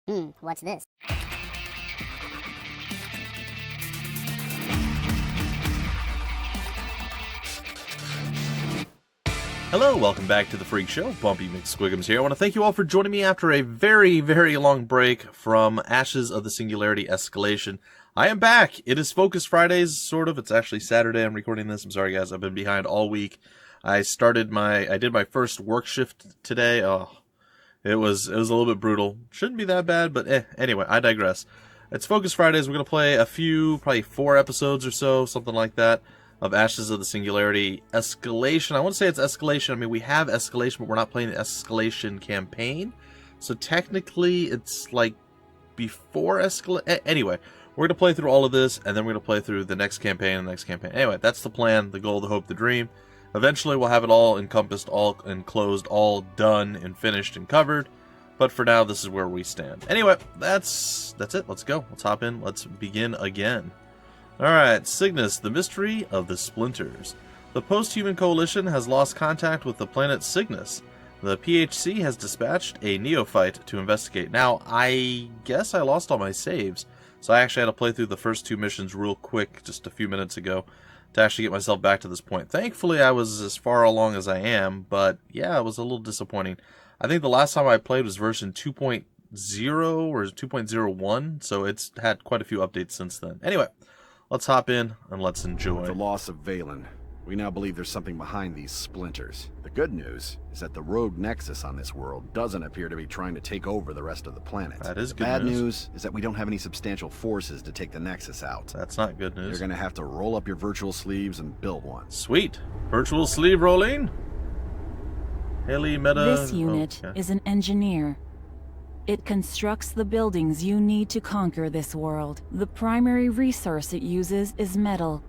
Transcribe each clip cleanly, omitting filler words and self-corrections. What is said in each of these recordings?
What's this? Hello, welcome back to the Freak Show. Bumpy McSquigums here. I want to thank you all for joining me after a very, very long break from Ashes of the Singularity Escalation. I am back. It is Focus Fridays, sort of. It's actually Saturday. I'm recording this. I'm sorry, guys. I've been behind all week. I did my first work shift today. Oh, it was a little bit brutal. Shouldn't be that bad, but anyway, I digress. It's Focus Fridays. We're going to play a few, probably 4 episodes or so, something like that, of Ashes of the Singularity Escalation. I want to say it's Escalation. I mean, we have Escalation, but we're not playing the Escalation campaign. So technically, it's like before Escalation. Anyway, we're going to play through all of this, and then we're going to play through the next campaign and the next campaign. Anyway, that's the plan, the goal, the hope, the dream. Eventually, we'll have it all encompassed, all enclosed, all done and finished and covered. But for now, this is where we stand. Anyway, that's it. Let's go. Let's hop in. Let's begin again. Alright, Signis, the mystery of the splinters. The post-human coalition has lost contact with the planet Signis. The PHC has dispatched a neophyte to investigate. Now, I guess I lost all my saves, so I actually had to play through the first 2 missions real quick just a few minutes ago to actually get myself back to this point. Thankfully, I was as far along as I am, but yeah, it was a little disappointing. I think the last time I played was version 2.0 or 2.01, so it's had quite a few updates since then. Anyway, let's hop in and let's enjoy. With the loss of Valen, we now believe there's something behind these splinters. The good news is that the rogue nexus on this world doesn't appear to be trying to take over the rest of the planet. That is good Bad news. news is that we don't have any substantial forces to take the nexus out. That's not good news. You're gonna have to roll up your virtual sleeves and build one. Sweet. Virtual sleeve rolling. Haley Meta. This unit is an engineer. It constructs the buildings you need to conquer this world. The primary resource it uses is metal.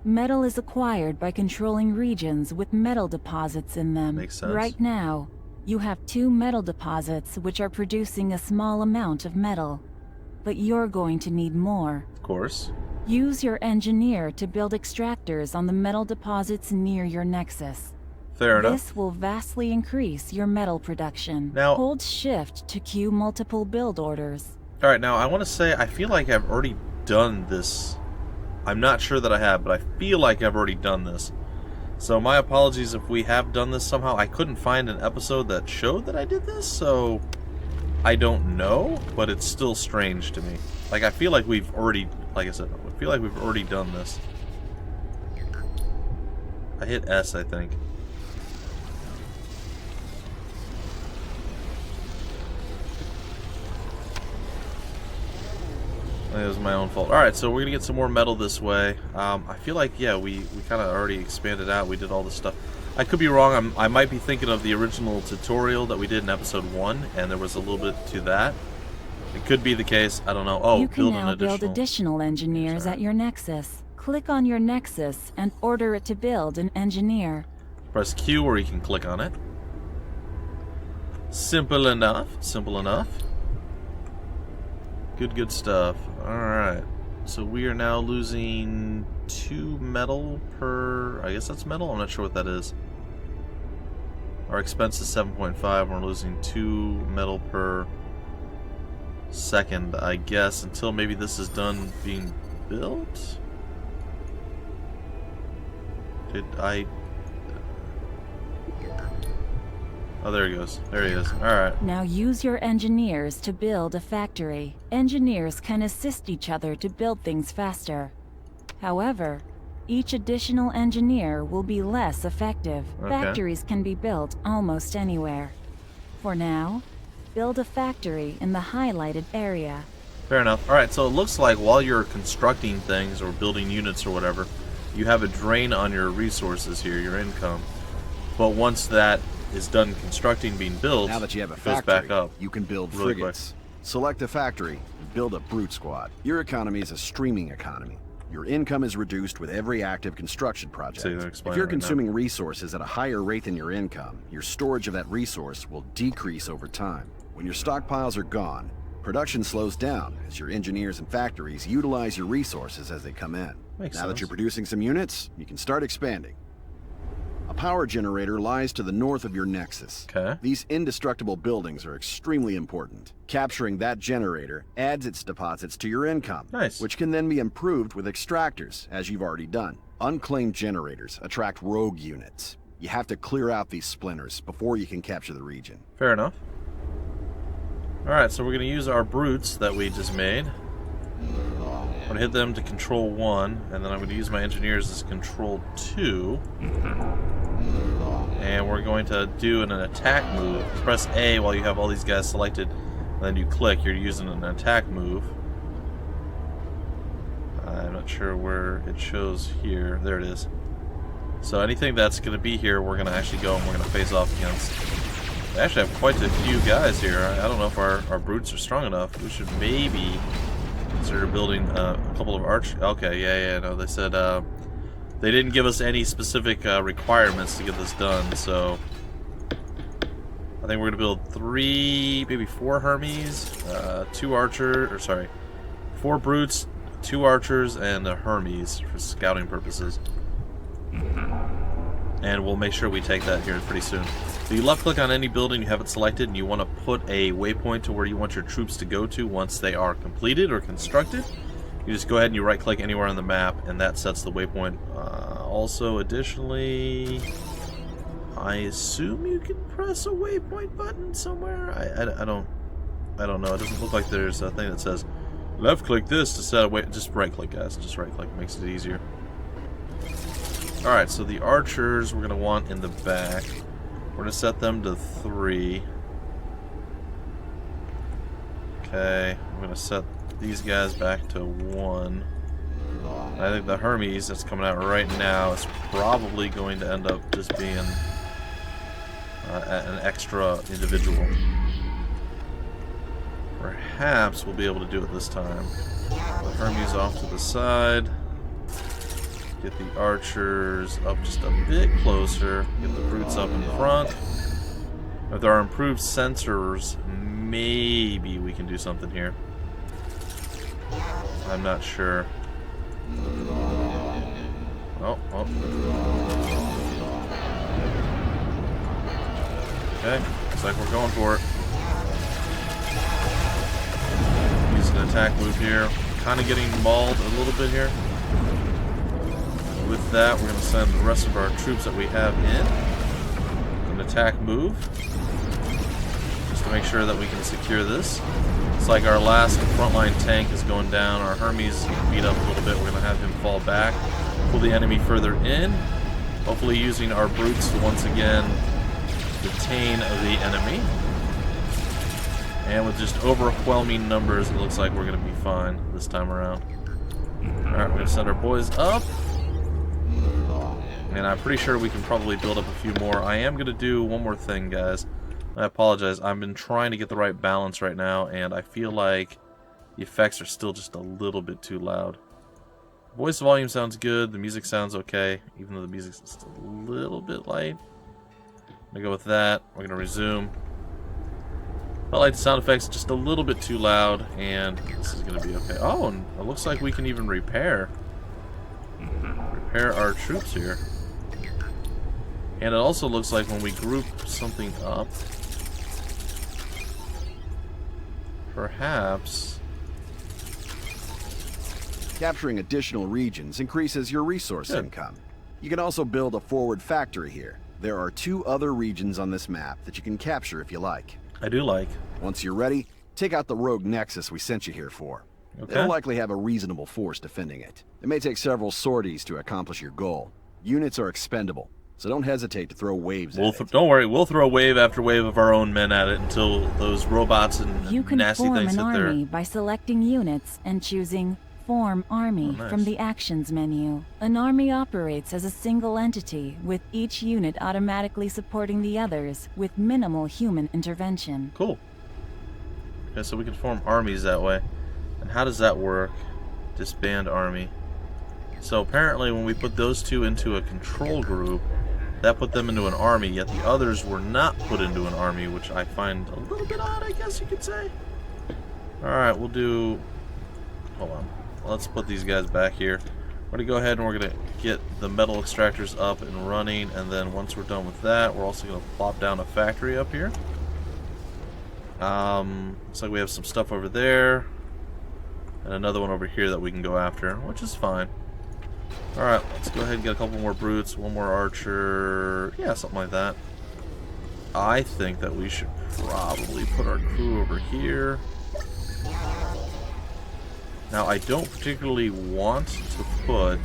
Metal is acquired by controlling regions with metal deposits in them. Makes sense. Right now, you have 2 metal deposits which are producing a small amount of metal. But you're going to need more. Of course. Use your engineer to build extractors on the metal deposits near your nexus. Fair enough. This will vastly increase your metal production. Now, hold shift to queue multiple build orders. Alright, now I want to say, I feel like I've already done this. I'm not sure that I have, but I feel like I've already done this. So my apologies if we have done this somehow. I couldn't find an episode that showed that I did this, so I don't know, but it's still strange to me. Like, I feel like we've already, like I said, I feel like we've already done this. I hit S, I think. It was my own fault. Alright, so we're going to get some more metal this way. I feel like, yeah, we kind of already expanded out. We did all this stuff. I could be wrong. I might be thinking of the original tutorial that we did in episode 1, and there was a little bit to that. It could be the case. I don't know. Oh, you can build now an additional... build additional engineers at your nexus. Click on your nexus and order it to build an engineer. Press Q or you can click on it. Simple enough. Simple enough. Good stuff. Alright. So we are now losing 2 metal per... I guess that's metal? I'm not sure what that is. Our expense is 7.5. We're losing 2 metal per second, I guess, until maybe this is done being built? Did I... Oh, there he goes. There he is. Alright. Now use your engineers to build a factory. Engineers can assist each other to build things faster. However, each additional engineer will be less effective. Okay. Factories can be built almost anywhere. For now, build a factory in the highlighted area. Fair enough. Alright, so it looks like while you're constructing things or building units or whatever, you have a drain on your resources here, your income. But once that is done constructing, being built, now that you have a it goes factory, back up. you can build really frigates. Select a factory and build a brute squad. Your economy is a streaming economy. Your income is reduced with every active construction project. If you're consuming resources at a higher rate than your income, your storage of that resource will decrease over time. When your stockpiles are gone, production slows down as your engineers and factories utilize your resources as they come in. Makes now sense. that you're producing some units, you can start expanding. A power generator lies to the north of your nexus. Okay. These indestructible buildings are extremely important. Capturing that generator adds its deposits to your income, nice, which can then be improved with extractors, as you've already done. Unclaimed generators attract rogue units. You have to clear out these splinters before you can capture the region. Fair enough. Alright, so we're going to use our brutes that we just made. I'm going to hit them to control 1, and then I'm going to use my engineers as control 2. And we're going to do an attack move. Press A while you have all these guys selected, and then you click. You're using an attack move. I'm not sure where it shows here. There it is. So anything that's going to be here, we're going to actually go and we're going to face off against. We actually have quite a few guys here. I don't know if our brutes are strong enough. We should maybe consider building a couple of arch. Okay, yeah, no, they said they didn't give us any specific requirements to get this done, so I think we're going to build 3, maybe 4 Hermes, 2 archers, or sorry, 4 brutes, 2 archers, and a Hermes for scouting purposes. And we'll make sure we take that here pretty soon. So you left click on any building you have it selected and you want to put a waypoint to where you want your troops to go to once they are completed or constructed. You just go ahead and you right click anywhere on the map and that sets the waypoint. Also additionally, I assume you can press a waypoint button somewhere. I don't know. It doesn't look like there's a thing that says left click this to set a way. Just right click, guys. Just right click makes it easier. Alright, so the archers we're going to want in the back. We're going to set them to 3. Okay, I'm going to set these guys back to 1. I think the Hermes that's coming out right now is probably going to end up just being an extra individual. Perhaps we'll be able to do it this time. The Hermes off to the side. Get the archers up just a bit closer. Get the brutes up in front. With our improved sensors, maybe we can do something here. I'm not sure. Oh. Okay, looks like we're going for it. Use an attack move here. Kind of getting mauled a little bit here. With that, we're going to send the rest of our troops that we have in. An attack move. Just to make sure that we can secure this. It's like our last frontline tank is going down. Our Hermes is beat up a little bit. We're going to have him fall back. Pull the enemy further in. Hopefully using our brutes to once again detain the enemy. And with just overwhelming numbers, it looks like we're going to be fine this time around. Alright, we're going to send our boys up. And I'm pretty sure we can probably build up a few more. I am going to do one more thing, guys. I apologize. I've been trying to get the right balance right now, and I feel like the effects are still just a little bit too loud. Voice volume sounds good. The music sounds okay, even though the music's just a little bit light. I'm going to go with that. We're going to resume. Felt like the sound effects just a little bit too loud, and this is going to be okay. Oh, and it looks like we can even repair our troops here. And it also looks like when we group something up, perhaps capturing additional regions increases your resource income. You can also build a forward factory here. There are 2 other regions on this map that you can capture if you like. I do like. Once you're ready, take out the rogue nexus we sent you here for. Okay. They'll likely have a reasonable force defending it. It may take several sorties to accomplish your goal. Units are expendable, so don't hesitate to throw waves at it. Don't worry, we'll throw wave after wave of our own men at it until those robots and nasty things You can form an there. army by selecting units and choosing Form Army from the Actions menu. An army operates as a single entity, with each unit automatically supporting the others with minimal human intervention. Cool. Okay, so we can form armies that way. And how does that work? Disband army. So apparently when we put those 2 into a control group, that put them into an army, yet the others were not put into an army, which I find a little bit odd, I guess you could say. Alright, we'll do... Hold on. Let's put these guys back here. We're going to go ahead and we're going to get the metal extractors up and running, and then once we're done with that, we're also going to plop down a factory up here. Looks like we have some stuff over there, and another one over here that we can go after, which is fine. Alright, let's go ahead and get a couple more brutes, one more archer, yeah, something like that. I think that we should probably put our crew over here. Now, I don't particularly want to put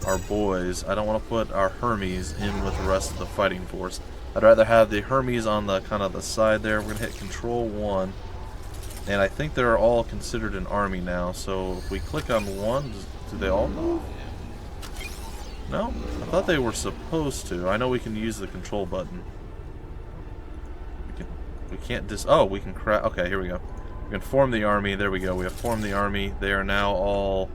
our boys, I don't want to put our Hermes in with the rest of the fighting force. I'd rather have the Hermes on the kind of the side there. We're going to hit Control 1. And I think they're all considered an army now. So if we click on one, do they all move? No? I thought they were supposed to. I know we can use the control button. We can't oh, we can okay, here we go. We can form the army. There we go. We have formed the army. They are now all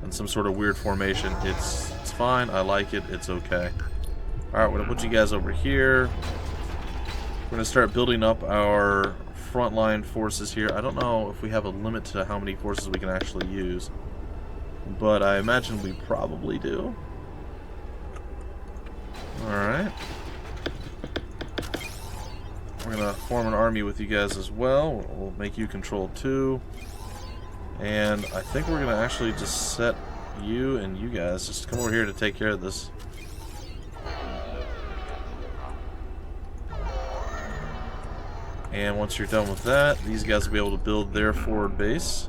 in some sort of weird formation. It's fine. I like it. It's okay. Alright, we're going to put you guys over here. We're going to start building up our frontline forces here. I don't know if we have a limit to how many forces we can actually use, but I imagine we probably do. Alright. We're going to form an army with you guys as well. We'll make you Control 2. And I think we're going to actually just set you and you guys just come over here to take care of this. And once you're done with that, these guys will be able to build their forward base.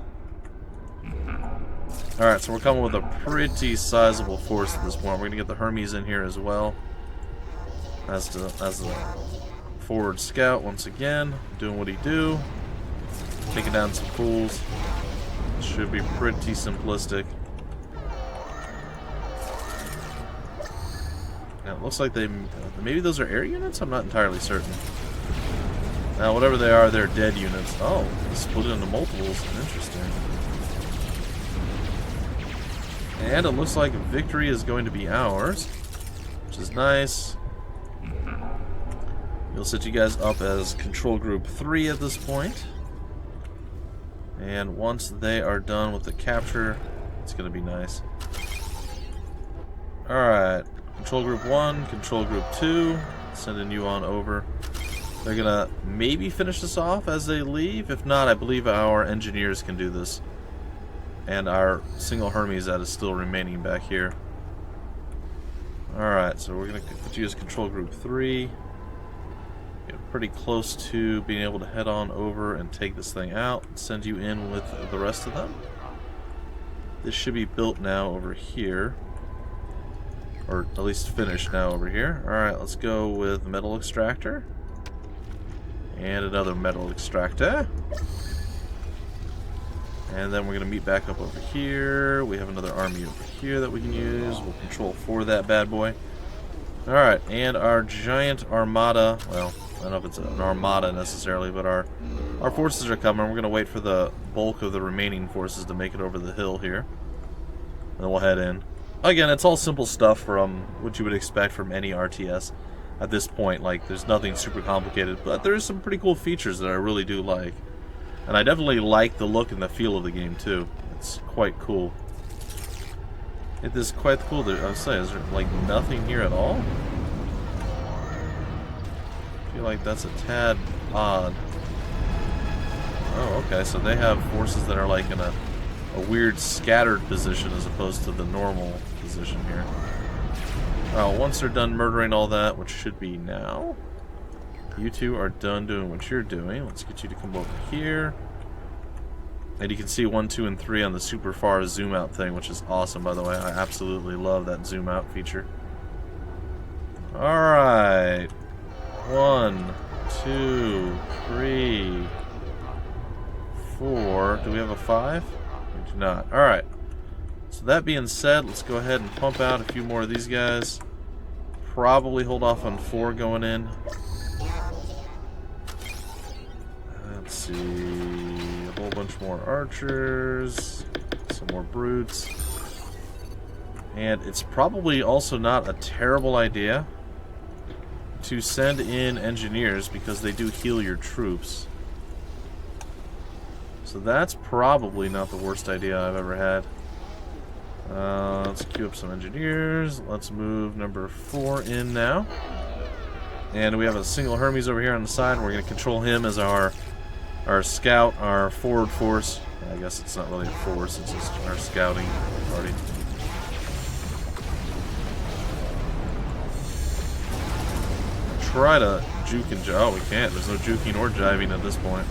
Alright, so we're coming with a pretty sizable force at this point. We're going to get the Hermes in here as well. As the forward scout once again, doing what he do. Taking down some fools. Should be pretty simplistic. Now it looks like maybe those are air units? I'm not entirely certain. Now, whatever they are, they're dead units. Oh, split into multiples. Interesting. And it looks like victory is going to be ours, which is nice. We'll set you guys up as Control Group 3 at this point. And once they are done with the capture, it's going to be nice. Alright, Control Group 1, Control Group 2, sending you on over. They're going to maybe finish this off as they leave. If not, I believe our engineers can do this. And our single Hermes that is still remaining back here. Alright, so we're going to put you as Control Group 3. Get pretty close to being able to head on over and take this thing out. Send you in with the rest of them. This should be built now over here. Or at least finished now over here. Alright, let's go with Metal Extractor. And another metal extractor. And then we're going to meet back up over here. We have another army over here that we can use. We'll control for that bad boy. Alright, and our giant armada, well, I don't know if it's an armada necessarily, but our forces are coming. We're going to wait for the bulk of the remaining forces to make it over the hill here. And then we'll head in. Again, it's all simple stuff from what you would expect from any RTS. At this point, like, there's nothing super complicated, but there's some pretty cool features that I really do like. And I definitely like the look and the feel of the game, too. It's quite cool. It is quite cool. I would say, is there, like, nothing here at all? I feel like that's a tad odd. Oh, okay, so they have forces that are, like, in a weird scattered position as opposed to the normal position here. Once they're done murdering all that, which should be now, you two are done doing what you're doing. Let's get you to come over here. And you can see 1, 2, and 3 on the super far zoom out thing, which is awesome, by the way. I absolutely love that zoom out feature. Alright. 1, 2, 3, 4. Do we have a 5? We do not. Alright. So that being said, let's go ahead and pump out a few more of these guys. Probably hold off on 4 going in. Let's see, a whole bunch more archers, some more brutes. And it's probably also not a terrible idea to send in engineers because they do heal your troops. So that's probably not the worst idea I've ever had. Let's queue up some engineers. Let's move number 4 in now. And we have a single Hermes over here on the side. We're going to control him as our scout, our forward force. I guess it's not really a force, it's just our scouting party. Try to juke and jive. Oh, we can't. There's no juking or jiving at this point.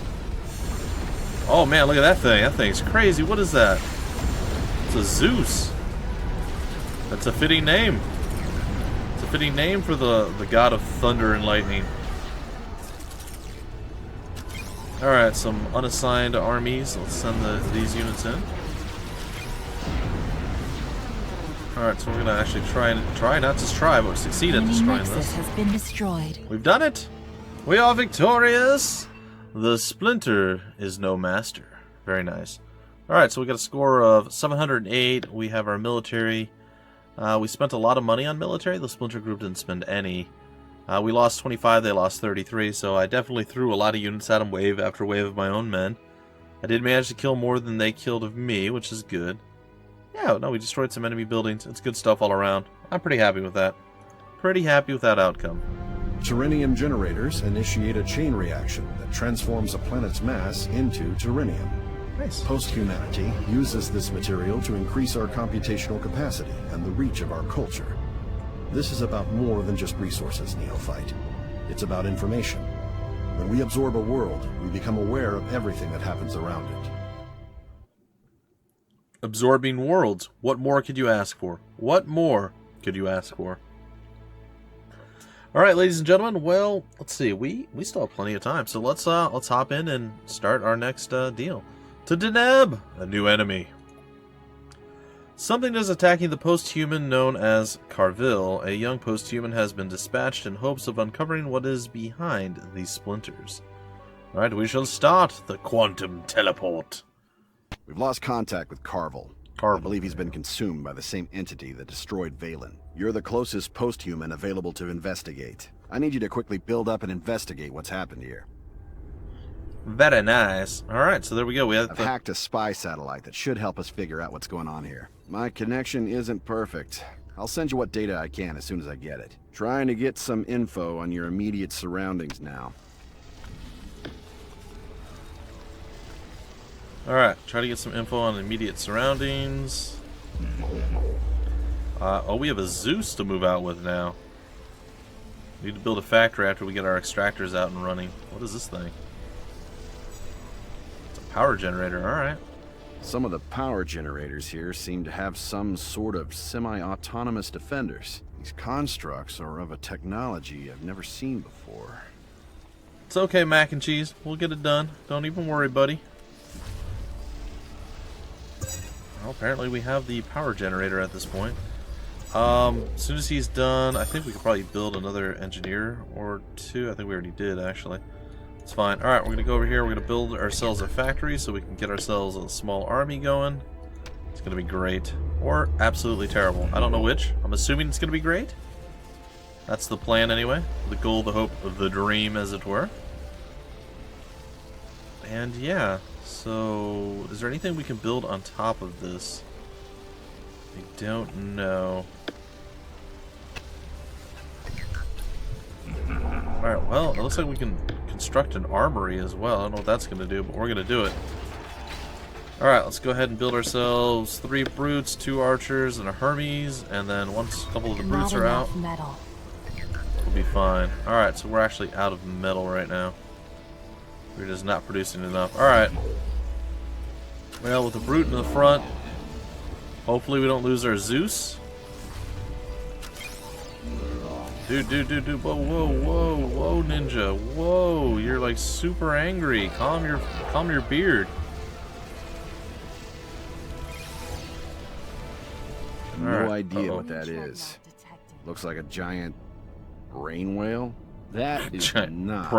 Oh man, look at that thing. That thing's crazy. What is that? It's a Zeus. That's a fitting name. It's a fitting name for the god of thunder and lightning. Alright, some unassigned armies. Let's send these units in. Alright, so we're gonna actually not just try, but succeed at destroying this. Has been destroyed. We've done it! We are victorious! The Splinter is no master. Very nice. Alright, so we got a score of 708. We have our military. We spent a lot of money on military. The Splinter group didn't spend any. We lost 25, they lost 33, so I definitely threw a lot of units at them, wave after wave of my own men. I did manage to kill more than they killed of me, which is good. Yeah, no, we destroyed some enemy buildings. It's good stuff all around. I'm pretty happy with that. Pretty happy with that outcome. Terrenium generators initiate a chain reaction that transforms a planet's mass into terrenium. Nice. Post-humanity uses this material to increase our computational capacity and the reach of our culture. This is about more than just resources, Neophyte. It's about information. When we absorb a world, we become aware of everything that happens around it. Absorbing worlds. What more could you ask for? What more could you ask for? Alright, ladies and gentlemen, well, let's see. We still have plenty of time, so let's hop in and start our next deal. To Deneb, a new enemy. Something is attacking the post-human known as Carville. A young post-human has been dispatched in hopes of uncovering what is behind these splinters. Alright, we shall start the quantum teleport. We've lost contact with Carville. I believe he's been consumed by the same entity that destroyed Valen. You're the closest post-human available to investigate. I need you to quickly build up and investigate what's happened here. Very nice. Alright, so there we go. I've hacked a spy satellite that should help us figure out what's going on here. My connection isn't perfect. I'll send you what data I can as soon as I get it. Trying to get some info on your immediate surroundings now. Alright, try to get some info on immediate surroundings. Oh, we have a Zeus to move out with now. We need to build a factory after we get our extractors out and running. What is this thing? It's a power generator, alright. Some of the power generators here seem to have some sort of semi-autonomous defenders. These constructs are of a technology I've never seen before. It's okay, mac and cheese. We'll get it done. Don't even worry, buddy. Well, apparently we have the power generator at this point. As soon as he's done, I think we could probably build another engineer or two. I think we already did, actually. It's fine. Alright, we're going to go over here. We're going to build ourselves a factory so we can get ourselves a small army going. It's going to be great. Or absolutely terrible. I don't know which. I'm assuming it's going to be great. That's the plan anyway. The goal, the hope, the dream, as it were. And yeah. So, is there anything we can build on top of this? I don't know. Alright, well, it looks like we can construct an armory as well. I don't know what that's going to do, but we're going to do it. Alright, let's go ahead and build ourselves 3 brutes, 2 archers, and a Hermes, and then once a couple of the brutes are out, we'll be fine. Alright, so we're actually out of metal right now. We're just not producing enough. Alright. Well, with the brute in the front, hopefully we don't lose our Zeus. Dude. Whoa, ninja. Whoa, you're like super angry. Calm your beard. No idea what that is. Looks like a giant brain whale. That is not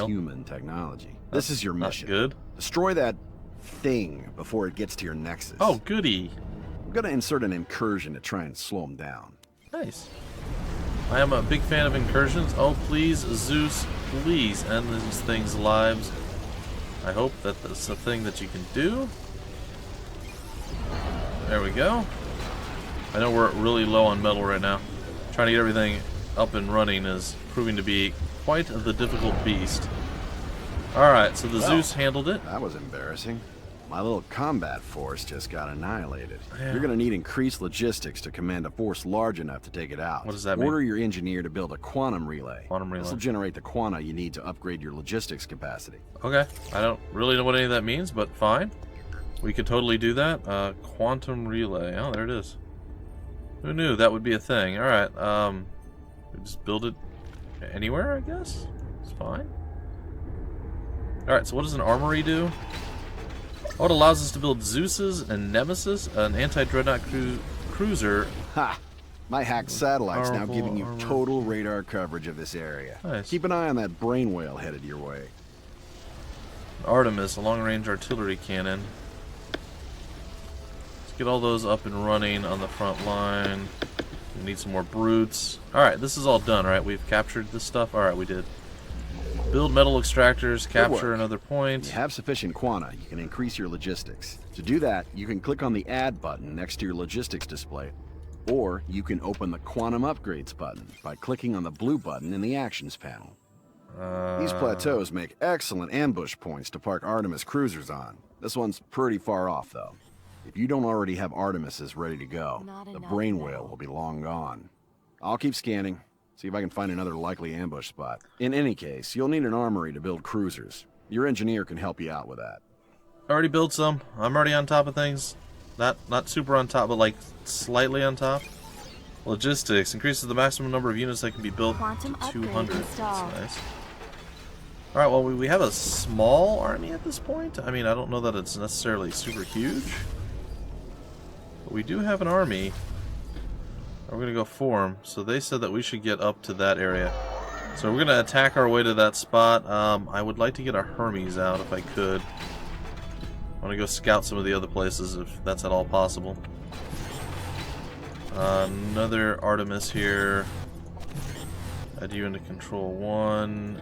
human technology. This is your mission. Good. Destroy that thing before it gets to your nexus. Oh, goody. I'm gonna insert an incursion to try and slow him down. Nice. I am a big fan of incursions. Oh, please, Zeus, please end these things' lives. I hope that that's a thing that you can do. There we go. I know we're really low on metal right now. Trying to get everything up and running is proving to be quite the difficult beast. Alright, so the Zeus handled it. That was embarrassing. My little combat force just got annihilated. Yeah. You're going to need increased logistics to command a force large enough to take it out. What does that mean? Order your engineer to build a quantum relay. Quantum relay. This will generate the quanta you need to upgrade your logistics capacity. Okay. I don't really know what any of that means, but fine. We could totally do that. Quantum relay. Oh, there it is. Who knew that would be a thing? Alright. We just build it anywhere, I guess? It's fine. Alright, so what does an armory do? Oh, it allows us to build Zeus's and Nemesis, an anti-dreadnought cruiser. Ha! My hacked satellite's now Powerful giving you armor. total radar coverage of this area. Nice. Keep an eye on that brain whale headed your way. Artemis, a long-range artillery cannon. Let's get all those up and running on the front line. We need some more brutes. Alright, this is all done, right? We've captured this stuff? Alright, we did. Build metal extractors, capture another point. If you have sufficient quanta, you can increase your logistics. To do that, you can click on the Add button next to your logistics display, or you can open the Quantum Upgrades button by clicking on the blue button in the Actions panel. These plateaus make excellent ambush points to park Artemis cruisers on. This one's pretty far off, though. If you don't already have Artemises ready to go, the brain whale will be long gone. I'll keep scanning. See if I can find another likely ambush spot. In any case, you'll need an armory to build cruisers. Your engineer can help you out with that. Already built some. I'm already on top of things. Not super on top, but like slightly on top. Logistics increases the maximum number of units that can be built to 200. That's nice. Alright, well, we have a small army at this point. I mean, I don't know that it's necessarily super huge. But we do have an army. We're going to go form. So they said that we should get up to that area. So we're going to attack our way to that spot. I would like to get our Hermes out if I could. I want to go scout some of the other places if that's at all possible. Another Artemis here. Add you into Control 1.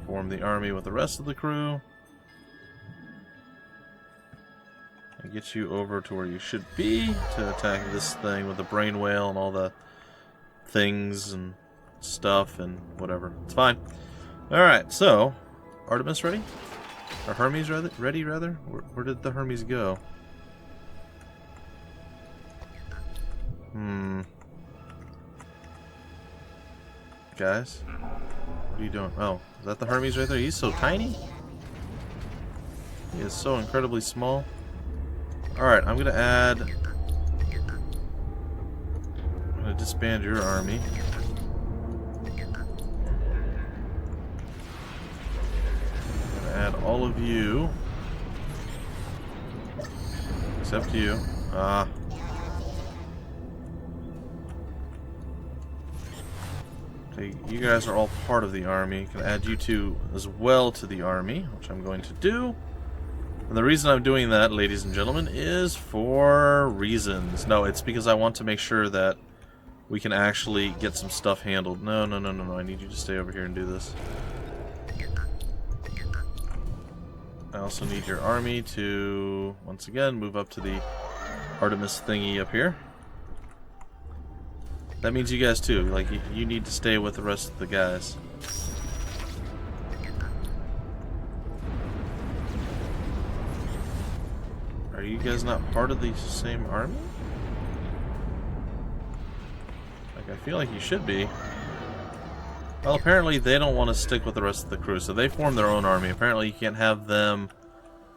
Form the army with the rest of the crew. And get you over to where you should be to attack this thing with the brain whale and all the things and stuff and whatever. It's fine. Alright, so Artemis ready? Or Hermes ready rather? Where did the Hermes go? Guys? What are you doing? Oh, is that the Hermes right there? He's so tiny. He is so incredibly small. Alright, I'm gonna add... I'm gonna disband your army. I'm gonna add all of you. Except you. Okay, you guys are all part of the army. Can add you two as well to the army, which I'm going to do. And the reason I'm doing that, ladies and gentlemen, is for reasons. No, it's because I want to make sure that we can actually get some stuff handled. No. I need you to stay over here and do this. I also need your army to, once again, move up to the Artemis thingy up here. That means you guys too. Like, you need to stay with the rest of the guys. Are you guys not part of the same army? Like, I feel like you should be. Well, apparently they don't want to stick with the rest of the crew, so they formed their own army. Apparently you can't have them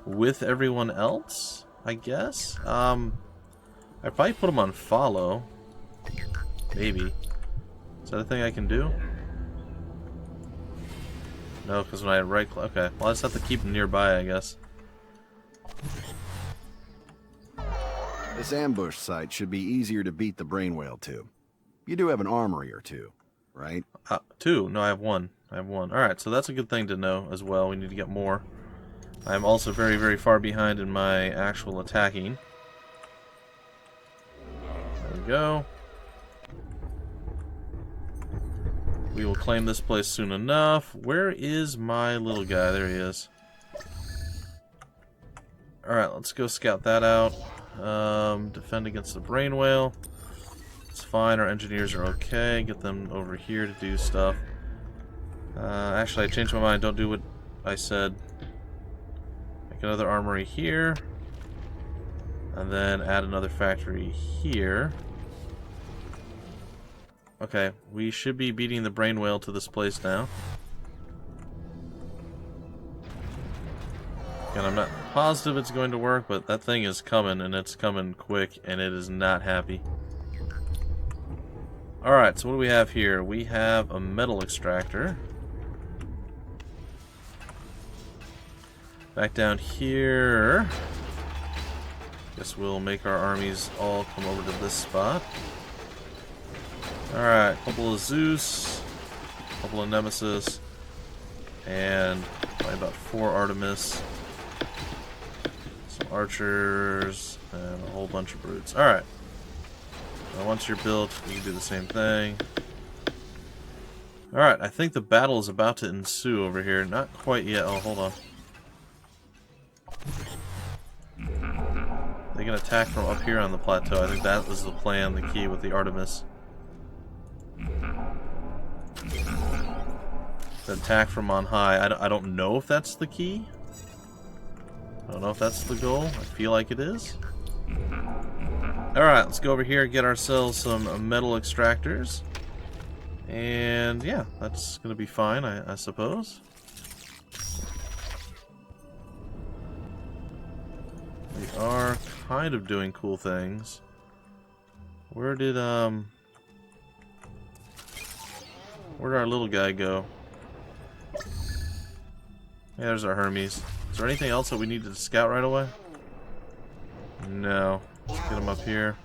with everyone else, I guess. I'd probably put them on follow. Maybe. Is that a thing I can do? No, because when I right click... Okay, well I just have to keep them nearby, I guess. This ambush site should be easier to beat the brain whale to. You do have an armory or two, right? Two. No, I have one. Alright, so that's a good thing to know as well. We need to get more. I'm also very, very far behind in my actual attacking. There we go. We will claim this place soon enough. Where is my little guy? There he is. Alright, let's go scout that out. Defend against the brain whale. It's fine. Our engineers are okay. Get them over here to do stuff. Actually, I changed my mind. Don't do what I said. Make another armory here. And then add another factory here. Okay, we should be beating the brain whale to this place now. And I'm not positive it's going to work, but that thing is coming, and it's coming quick, and it is not happy. Alright, so what do we have here? We have a metal extractor. Back down here. Guess we'll make our armies all come over to this spot. Alright, couple of Zeus, couple of Nemesis, and probably about 4 Artemis. Some archers, and a whole bunch of brutes. Alright. Now once you're built, you can do the same thing. Alright, I think the battle is about to ensue over here. Not quite yet. Oh, hold on. They can attack from up here on the plateau. I think that was the plan, the key with the Artemis. The attack from on high. I don't know if that's the key. I don't know if that's the goal. I feel like it is. Alright, let's go over here and get ourselves some metal extractors. And yeah, that's going to be fine, I suppose. We are kind of doing cool things. Where'd our little guy go? Yeah, there's our Hermes. Is there anything else that we needed to scout right away? No. Let's get him up here.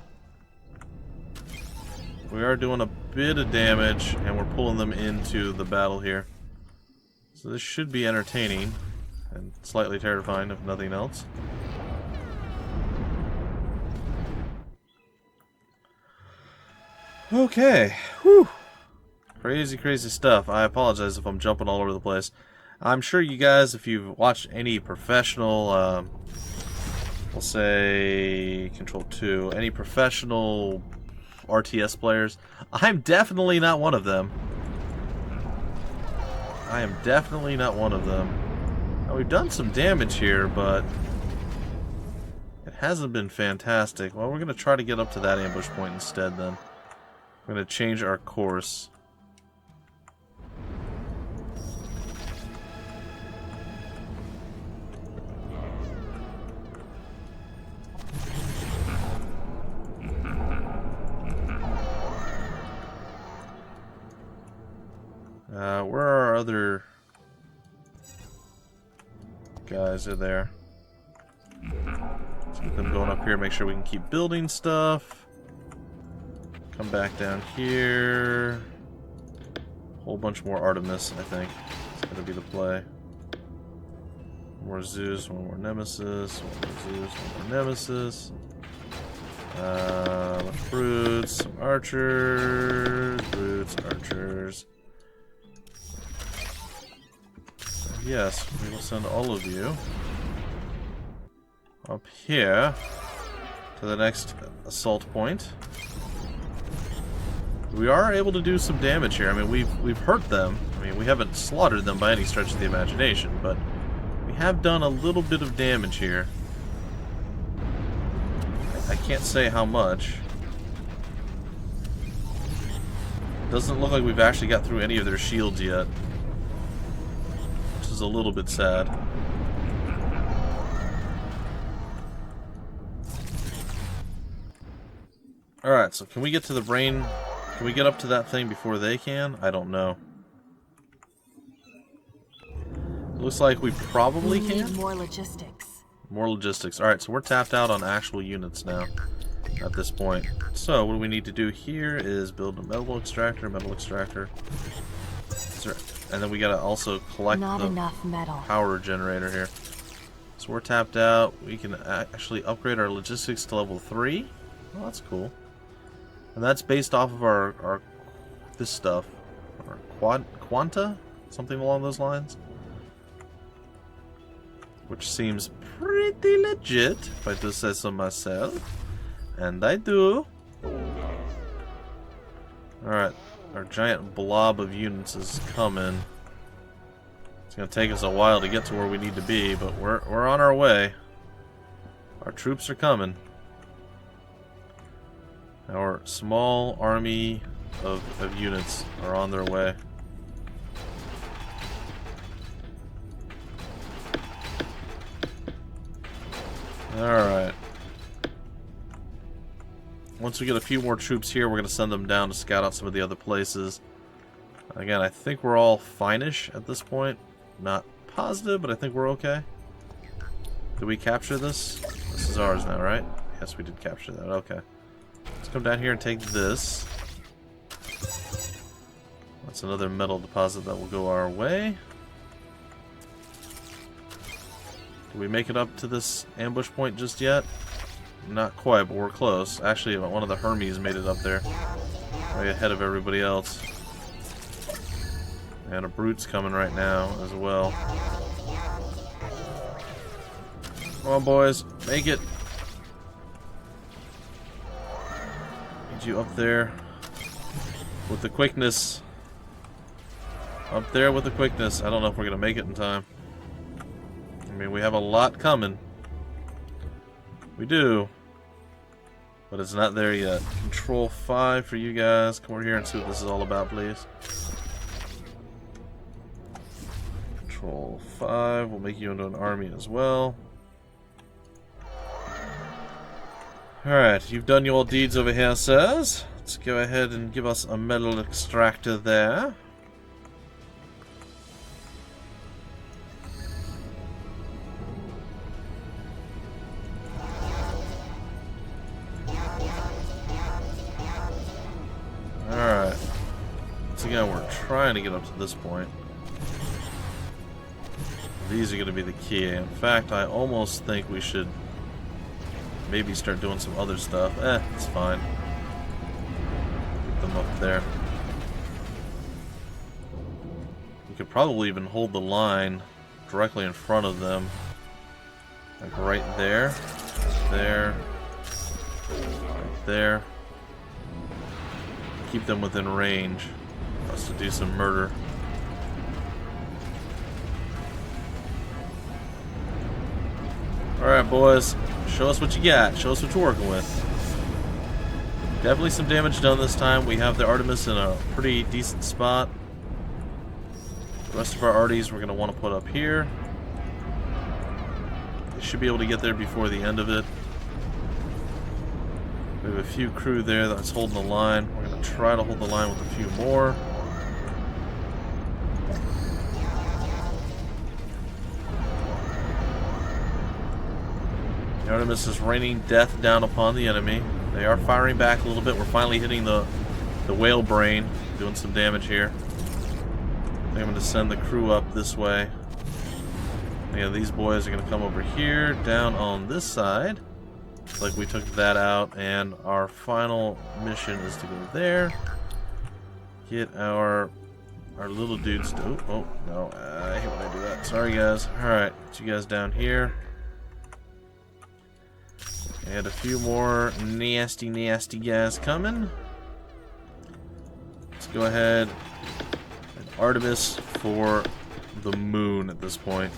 We are doing a bit of damage, and we're pulling them into the battle here. So this should be entertaining, and slightly terrifying, if nothing else. Okay. Whew. Crazy, crazy stuff. I apologize if I'm jumping all over the place. I'm sure you guys, if you've watched any professional, we'll say Control 2, any professional RTS players, I'm definitely not one of them. I am definitely not one of them. Now, we've done some damage here, but it hasn't been fantastic. Well, we're going to try to get up to that ambush point instead, then. We're going to change our course. Where are our other guys? Are there? Let's get them going up here, make sure we can keep building stuff. Come back down here. Whole bunch more Artemis, I think. It's gonna be the play. One more Zeus, one more Nemesis, one more Zeus, one more Nemesis. Brutes, some archers, brutes, archers. Yes, we will send all of you up here to the next assault point. We are able to do some damage here. I mean, we've hurt them. I mean, we haven't slaughtered them by any stretch of the imagination, but we have done a little bit of damage here. I can't say how much. Doesn't look like we've actually got through any of their shields yet. A little bit sad. Alright, so can we get to the brain? Can we get up to that thing before they can? I don't know. Looks like we probably can. More logistics. More logistics. Alright, so we're tapped out on actual units now at this point. So what we need to do here is build a metal extractor, and then we gotta also collect the power generator here. So we're tapped out. We can actually upgrade our logistics to level 3. Well, that's cool. And that's based off of our this stuff. Our Quanta? Something along those lines. Which seems pretty legit, if I do say so myself. And I do. Alright, our giant blob of units is coming. It's gonna take us a while to get to where we need to be, but we're on our way. Our troops are coming. Our small army of units are on their way. Alright. Once we get a few more troops here, we're going to send them down to scout out some of the other places. Again, I think we're all fine-ish at this point. Not positive, but I think we're okay. Did we capture this? This is ours now, right? Yes, we did capture that. Okay. Let's come down here and take this. That's another metal deposit that will go our way. Did we make it up to this ambush point just yet? Not quite, but we're close. Actually, one of the armies made it up there. Way ahead of everybody else. And a brute's coming right now as well. Come on, boys. Make it. Need you up there with the quickness. Up there with the quickness. I don't know if we're going to make it in time. I mean, we have a lot coming. We do. But it's not there yet. Control 5 for you guys. Come over here and see what this is all about, please. Control 5. We'll make you into an army as well. Alright, you've done your deeds over here, sirs. Let's go ahead and give us a metal extractor there. Alright. Once again, we're trying to get up to this point. These are going to be the key. In fact, I almost think we should maybe start doing some other stuff. It's fine. Get them up there. We could probably even hold the line directly in front of them. Like right there. There. Right there. Keep them within range for us to do some murder. Alright, boys. Show us what you got. Show us what you're working with. Definitely some damage done this time. We have the Artemis in a pretty decent spot. The rest of our arties we're going to want to put up here. They should be able to get there before the end of it. We have a few crew there that's holding the line. We're going to try to hold the line with a few more. The Artemis is raining death down upon the enemy. They are firing back a little bit. We're finally hitting the whale brain, doing some damage here. I'm going to send the crew up this way. Yeah, these boys are going to come over here, down on this side. Looks like we took that out, and our final mission is to go there. Get our little dudes to... Oh, no, I hate when I do that. Sorry, guys. Alright, get you guys down here. And a few more nasty guys coming. Let's go ahead and Artemis for the moon at this point.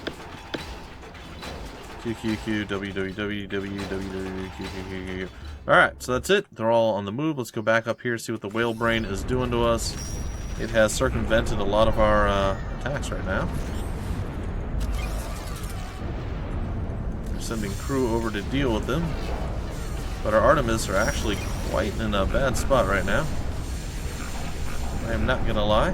QQQ, WWW. Alright, so that's it. They're all on the move. Let's go back up here, see what the whale brain is doing to us. It has circumvented a lot of our attacks right now. We're sending crew over to deal with them. But our Artemis are actually quite in a bad spot right now. I am not gonna lie.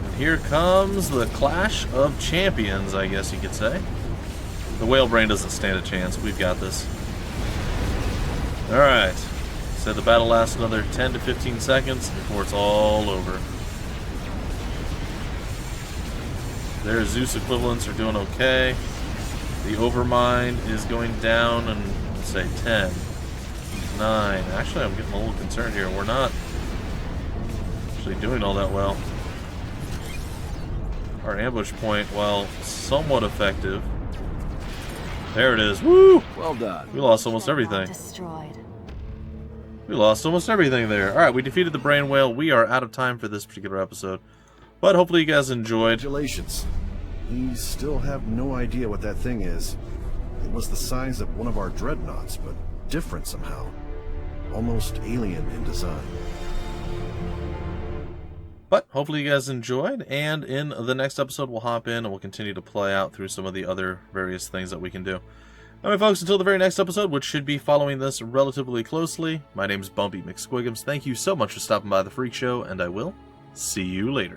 And here comes the Clash of Champions, I guess you could say. The whale brain doesn't stand a chance. We've got this. Alright. So the battle lasts another 10 to 15 seconds before it's all over. Their Zeus equivalents are doing okay. The Overmind is going down in, let's say, 10, 9. Actually, I'm getting a little concerned here. We're not actually doing all that well. Our ambush point, while somewhat effective, There it is. Woo! Well done. We lost almost everything. Destroyed. We lost almost everything there. Alright, we defeated the brain whale. We are out of time for this particular episode. But hopefully you guys enjoyed. Congratulations. We still have no idea what that thing is. It was the size of one of our dreadnoughts, but different somehow. Almost alien in design. But hopefully you guys enjoyed, and in the next episode we'll hop in and we'll continue to play out through some of the other various things that we can do. Alright folks, until the very next episode, which should be following this relatively closely, my name's Bumpy McSquigums. Thank you so much for stopping by the Freak Show, and I will see you later.